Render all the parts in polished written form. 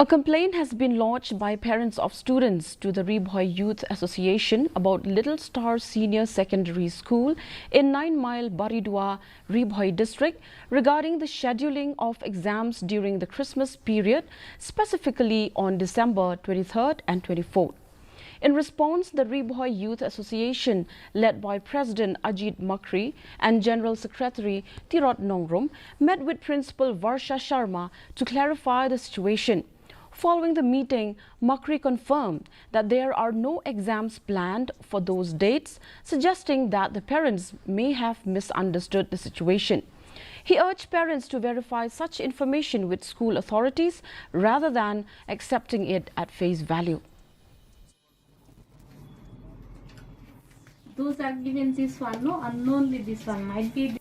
A complaint has been lodged by parents of students to the Ribhoi Youth Association about Little Star Senior Secondary School in 9 Mile Baridua, Ribhoi district regarding the scheduling of exams during the Christmas period, specifically on December 23rd and 24th. In response, the Ribhoi Youth Association, led by President Ajit Makri and General Secretary Tirot Nongrum, met with Principal Varsha Sharma to clarify the situation. Following the meeting, Makri confirmed that there are no exams planned for those dates, suggesting that the parents may have misunderstood the situation. He urged parents to verify such information with school authorities rather than accepting it at face value. Those are given this one, no, unknownly this one might be.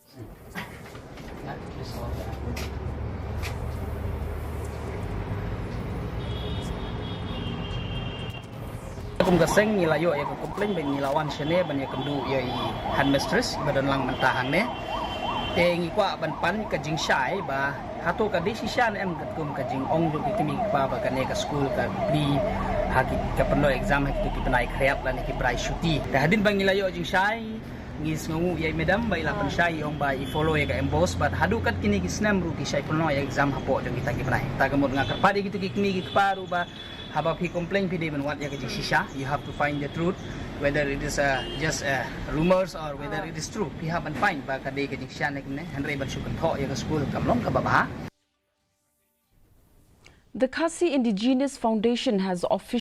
Kum gaseng nilayo ya komplain ben nilawan sene ban ya kendu ya headmistress badan lang mentahang ne te ngi kwa ban pan ka jing shai ba hato ka decision em kum ka jing ong lu kitimi ba ka ne ka school ka pri haki ka perlu exam haki ki penai kreap lan ki prai shuti da hadin bang nilayo jing shai ngis ngu ya medam ba ila pan shai ong ba I follow ya ka emboss but hadu kat kini ki snam ru ki shai perlu ya exam hapo jong kita ki penai ta gamot ngakar padi gitu ki kini ki paru ba habab he complain pidi ben wat ya ka shisha you have to find the truth whether it is just rumors or whether it is true he haven't find ba ka de ka shisha ne kne henry ban shukan tho ya ka school kamlong ka baba. The Khasi Indigenous Foundation has officially